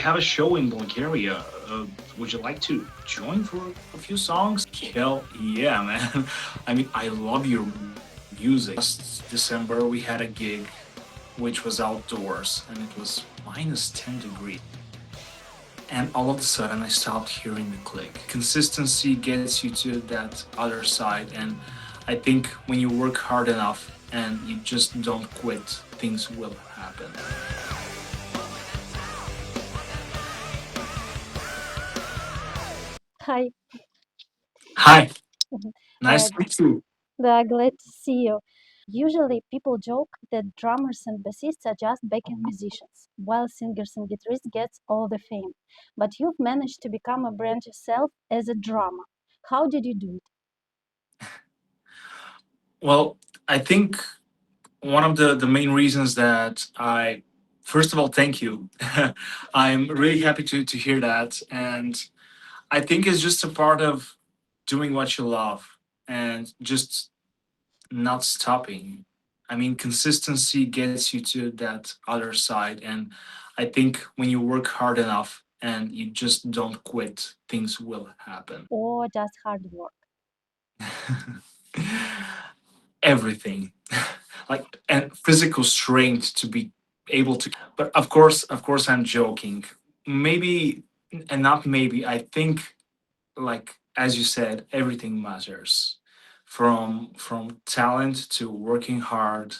have a show in Bulgaria. Would you like to join for a few songs? Hell yeah, man. I mean, I love your music. Last December, we had a gig which was outdoors and it was minus 10 degrees. And all of a sudden, I stopped hearing the click. Consistency gets you to that other side. And I think when you work hard enough and you just don't quit, things will happen. Hi, Hi, uh, nice to meet you. glad to see you. Usually, people joke that drummers and bassists are just backing musicians, while singers and guitarists get all the fame. But you've managed to become a brand yourself as a drummer. How did you do it? Well, I think one of the main reasons that first of all, thank you. I'm really happy to hear that. And I think it's just a part of doing what you love and just not stopping. I mean, consistency gets you to that other side. And I think when you work hard enough and you just don't quit, things will happen. Or just hard work? Everything like and physical strength to be able to, but of course I'm joking. Maybe, and not maybe, I think, like as you said, everything matters, from talent to working hard.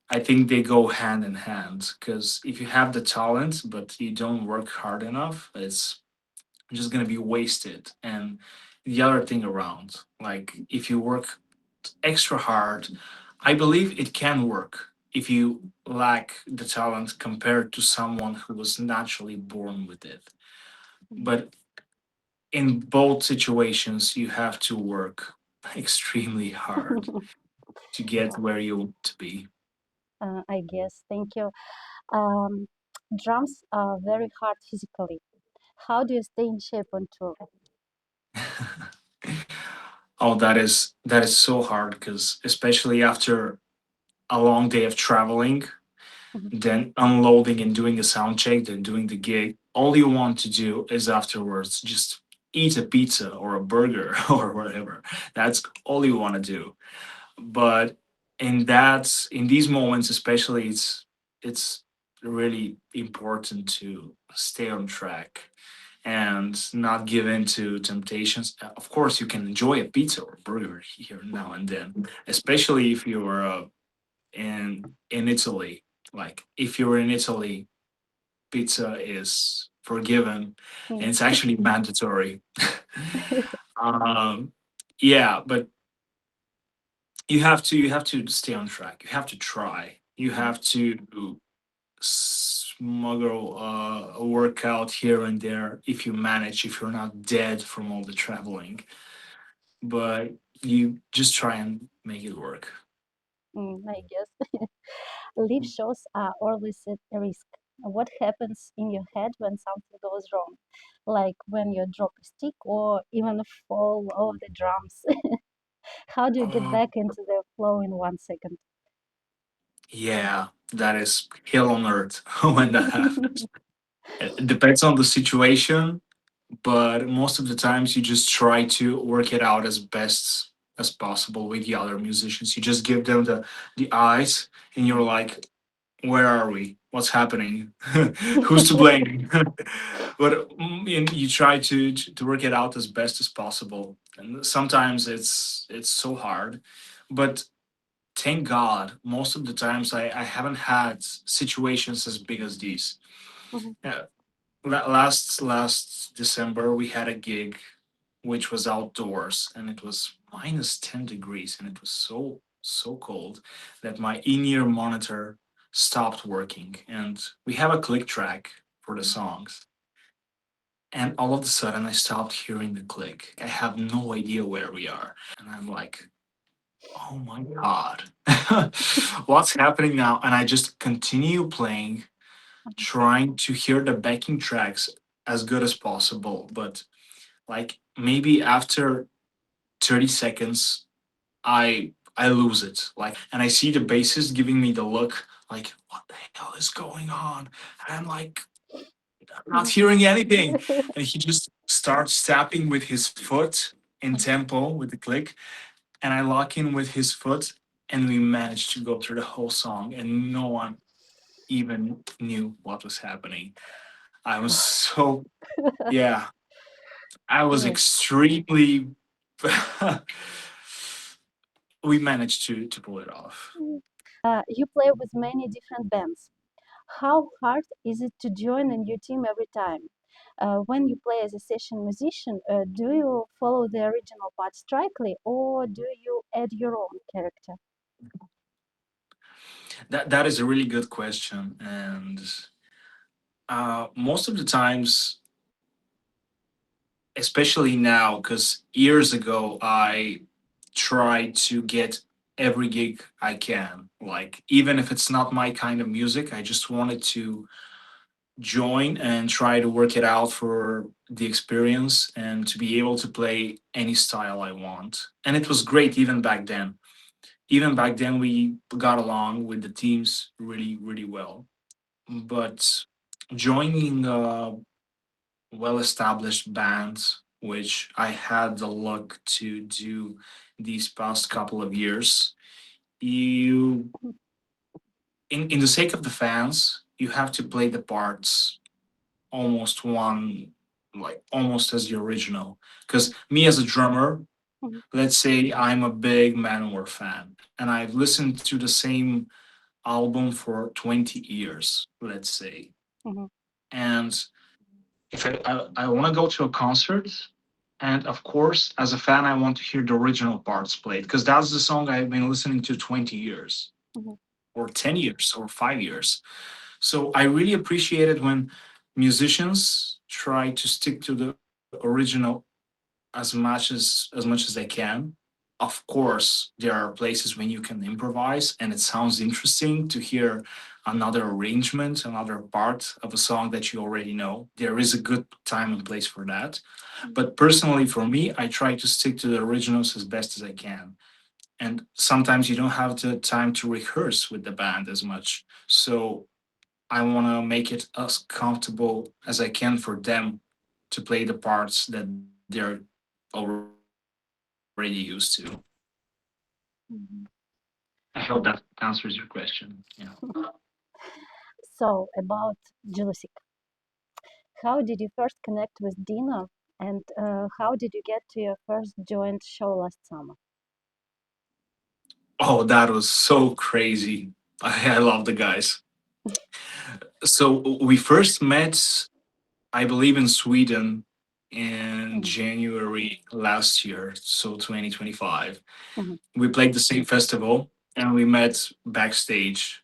I think they go hand in hand, because if you have the talent but you don't work hard enough, it's just going to be wasted. And the other thing around, like if you work extra hard, I believe it can work if you lack the talent compared to someone who was naturally born with it. But in both situations, you have to work extremely hard to get where you want to be. I guess. Thank you. Um, Drums are very hard physically. How do you stay in shape on tour? Oh, that is so hard, because especially after a long day of traveling, Mhm. then unloading and doing a sound check, then doing the gig. All you want to do is afterwards just eat a pizza or a burger or whatever. That's all you want to do. But in these moments especially, it's really important to stay on track and not give in to temptations. Of course, you can enjoy a pizza or a burger here now and then, especially if you're in Italy. Like if you're in Italy, pizza is forgiven and Mm. it's actually mandatory. um, yeah, but you have to stay on track. You have to try. You have to smuggle a workout here and there if you manage. If you're not dead from all the traveling, but you just try and make it work. I guess. Live shows are always at a risk. What happens in your head when something goes wrong? Like when you drop a stick or even fall off the drums. How do you get Oh, back into the flow in 1 second? yeah, that is hell on earth when that happens. It depends on the situation, but most of the times you just try to work it out as best as possible with the other musicians. You just give them the eyes, and you're like, "Where are we? What's happening? Who's to blame?" But and you try to work it out as best as possible, and sometimes it's so hard, but thank God, most of the times I haven't had situations as big as these. Mhm. Yeah, last December we had a gig which was outdoors and it was minus 10 degrees and it was so cold that my in-ear monitor stopped working, and we have a click track for the songs, and all of a sudden I stopped hearing the click. I have no idea where we are, and I'm like, oh my god, what's happening now? And I just continue playing, trying to hear the backing tracks as good as possible. But like maybe after 30 seconds, I lose it. Like, and I see the bassist giving me the look, like, what the hell is going on? And I'm like, I'm not hearing anything. And he just starts tapping with his foot in tempo with the click. And I lock in with his foot, and we managed to go through the whole song, and no one even knew what was happening. I was so, yeah, I was Yes. extremely. We managed to pull it off. You play with many different bands. How hard is it to join a new team every time? When you play as a session musician, do you follow the original part strictly or do you add your own character? That is a really good question, and most of the times, especially now, because years ago I tried to get every gig I can. Like even if it's not my kind of music, I just wanted to join and try to work it out for the experience and to be able to play any style I want. And it was great even back then. Even back then, we got along with the teams really, really well. But joining well established bands, which I had the luck to do these past couple of years, you, in the sake of the fans, you have to play the parts almost one, like almost as the original. Because me as a drummer, Mhm, let's say I'm a big Manowar fan and I've listened to the same album for 20 years, let's say. mhm, And if I want to go to a concert, and of course, as a fan, I want to hear the original parts played because that's the song I've been listening to 20 years mhm, or 10 years or 5 years. So I really appreciate it when musicians try to stick to the original as much as they can. Of course, there are places when you can improvise and it sounds interesting to hear another arrangement, another part of a song that you already know. There is a good time and place for that. But personally, for me, I try to stick to the originals as best as I can. And sometimes you don't have the time to rehearse with the band as much. So I want to make it as comfortable as I can for them to play the parts that they're already used to. mhm. I hope that answers your question. Yeah. So, about Jelusick, how did you first connect with Dino and how did you get to your first joint show last summer? Oh, that was so crazy. I love the guys. So we first met, I believe, in Sweden in Mhm, January last year, so 2025. mhm, We played the same festival and we met backstage.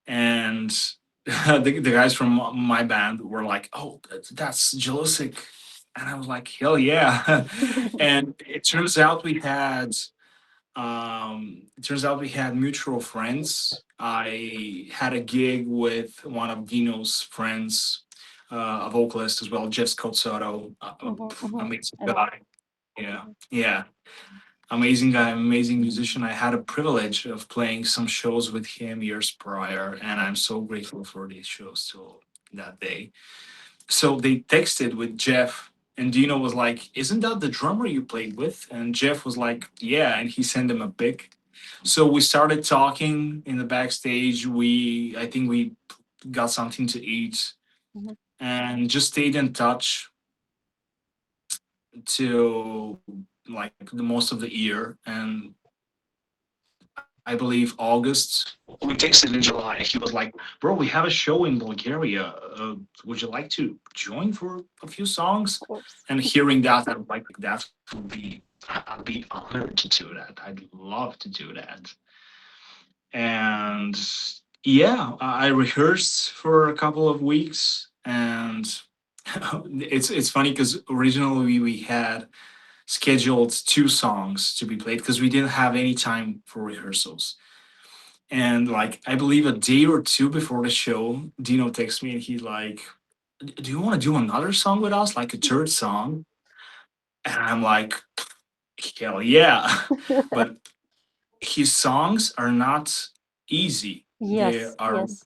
And the guys from my band were like, "Oh, that's Jelusick," and I was like, "Hell yeah!" And it turns out we had mutual friends. I had a gig with one of Dino's friends, a vocalist as well, Jeff Scott Soto, mhm, mhm. amazing I know. guy. Yeah, Mhm, yeah, amazing guy, amazing musician. I had a privilege of playing some shows with him years prior, and I'm so grateful for these shows till that day. So they texted with Jeff, and Dino was like, "Isn't that the drummer you played with?" And Jeff was like, "Yeah," and he sent him a pic. So we started talking in the backstage. I think we got something to eat mhm. and just stayed in touch till like the most of the year. And I believe August. We texted in July. He was like, "Bro, we have a show in Bulgaria. Would you like to join for a few Of songs?" course. And hearing that, I'm like, "That would be, I'd be honored to do that. I'd love to do that." And yeah, I rehearsed for a couple of weeks, and it's funny because originally we had scheduled two songs to be played because we didn't have any time for rehearsals. And like I believe a day or two before the show, Dino texts me and he's like, "Do you want to do another song with us, like a third song?" And I'm like, "Hell yeah!" But his songs are not easy. They Yes, are yes.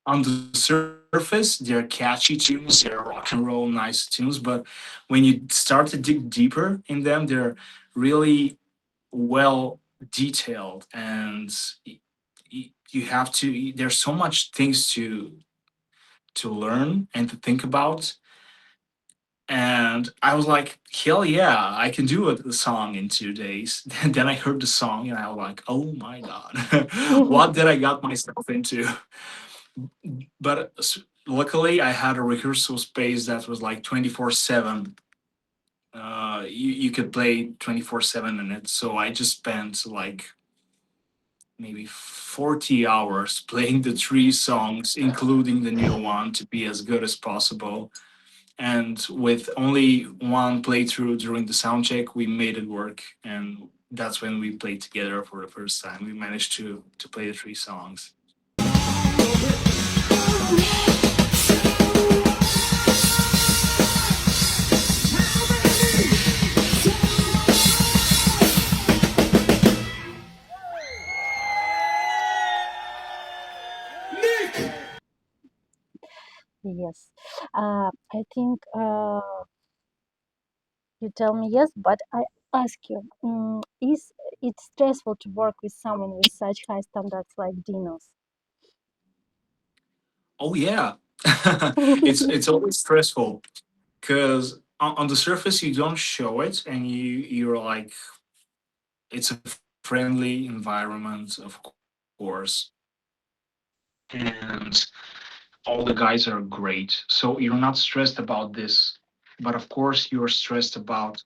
On the surface, they're catchy tunes, they're rock and roll, nice tunes, but when you start to dig deeper in them, they're really well detailed, and you have to. There's so much things to learn and to think about. And I was like, hell yeah, I can do a song in 2 days. Then I heard the song and I was like, oh my God, what did I got myself into? But luckily, I had a rehearsal space that was like 24/7. You could play 24/7 in it. So I just spent like maybe 40 hours playing the three songs, including the new one, to be as good as possible. And with only one playthrough during the sound check, we made it work. And that's when we played together for the first time. We managed to play the three songs. Yes. I think you tell me yes, but I ask you, is it stressful to work with someone with such high standards like Dino's? Oh yeah, it's always stressful because on the surface you don't show it, and you're like, it's a friendly environment, of course, and all the guys are great, so you're not stressed about this. But of course, you're stressed about,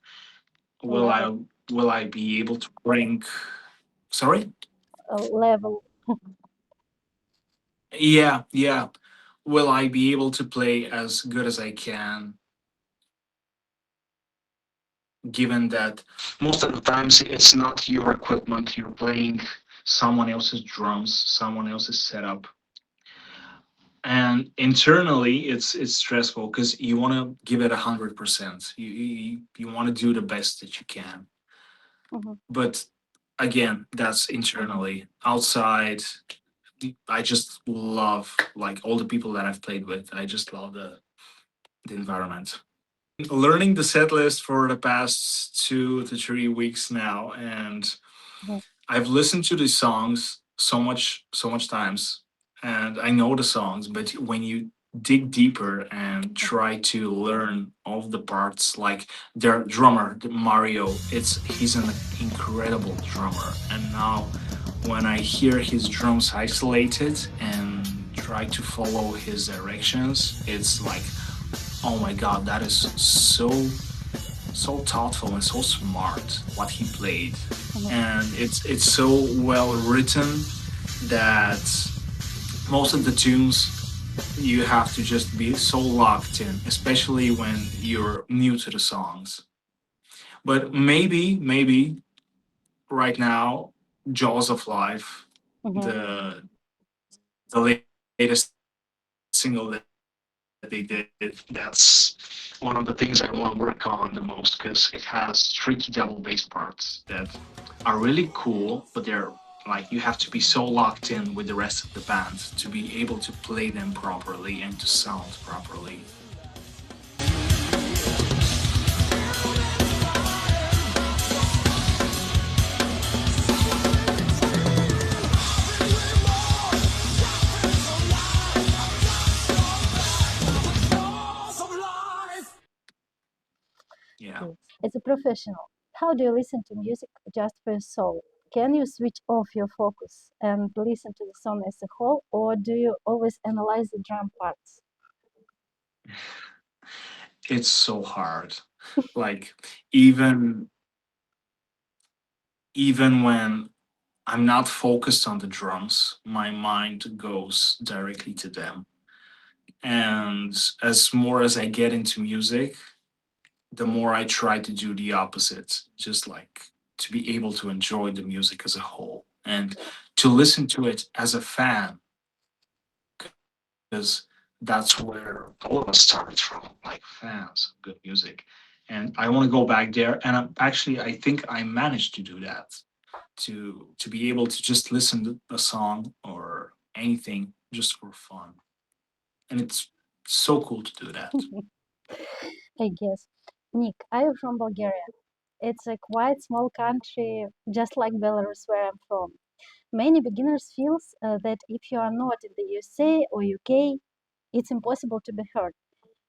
will I Level, will I be able to bring? Sorry. level. Yeah, yeah. Will I be able to play as good as I can, given that most of the times it's not your equipment, you're playing someone else's drums, someone else's setup. And internally it's stressful because you want to give it 100%. You want to do the best that you can. Mhm. But again, that's internally. Outside, I just love, like, all the people that I've played with. I just love the environment. Learning the set list for the past 2 to 3 weeks now, and Mhm. I've listened to these songs so much times, and I know the songs. But when you dig deeper and try to learn all of the parts, like their drummer, Mario, he's an incredible drummer. And now, when I hear his drums isolated and try to follow his directions, it's like, oh my god, that is so thoughtful and so smart what he played. Mhm. And it's so well written that most of the tunes you have to just be so locked in, especially when you're new to the songs. But maybe right now, Jaws of Life, Mhm. the latest single that they did, that's one of the things I want to work on the most, because it has tricky double bass parts that are really cool, but they're like, you have to be so locked in with the rest of the band to be able to play them properly and to sound properly. Yeah. Yes. As a professional, how do you listen to music just for your soul? Can you switch off your focus and listen to the song as a whole, or do you always analyze the drum parts? It's so hard. Like, even even when I'm not focused on the drums, my mind goes directly to them. And as more as I get into music, the more I try to do the opposite, just like to be able to enjoy the music as a whole and to listen to it as a fan, because that's where all of us started from, like fans of good music. And I want to go back there, and I think I managed to do that, to be able to just listen to a song or anything just for fun. and it's so cool to do that. I guess. Nick, are you from Bulgaria? It's a quite small country, just like Belarus, where I'm from. Many beginners feel that if you are not in the USA or UK, it's impossible to be heard.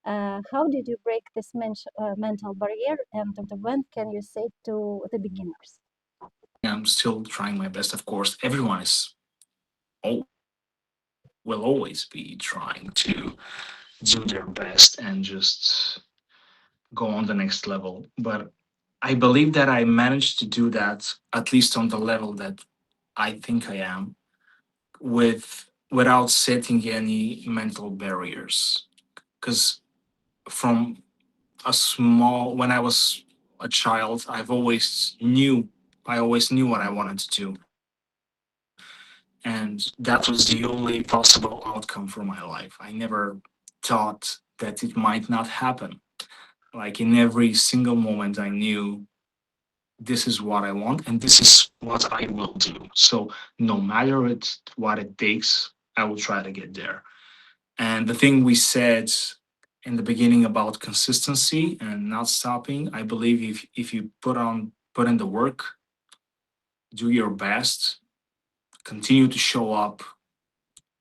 How did you break this mental barrier, and when can you say to the beginners? I'm still trying my best. Of course, everyone is will always be trying to do their best and just go on the next level. But I believe that I managed to do that at least on the level that I think I am without setting any mental barriers. Because from a small when I was a child, I always knew what I wanted to do. And that was the only possible outcome for my life. I never thought that it might not happen. Like in every single moment I knew this is what I want and this is what I will do. So no matter what it takes, I will try to get there. And the thing we said in the beginning about consistency and not stopping, I believe if you put in the work, do your best, continue to show up,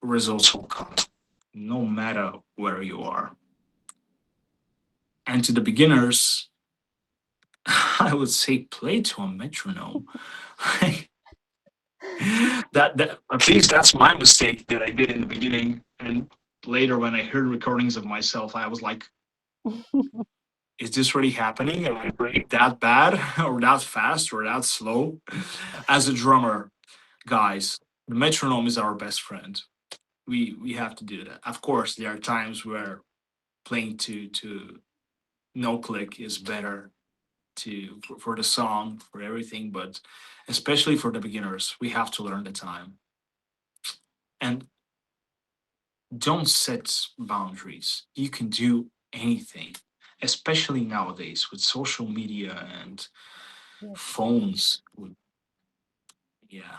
results will come, no matter where you are. And to the beginners, I would say play to a metronome. That at least that's my mistake that I did in the beginning. And later when I heard recordings of myself, I was like, is this really happening? Am I really that bad or that fast or that slow? As a drummer, guys, the metronome is our best friend. We have to do that. Of course, there are times where playing to no click is better for the song, for everything, but especially for the beginners, we have to learn the time. And don't set boundaries. You can do anything, especially nowadays with social media and Yes. phones. Yeah.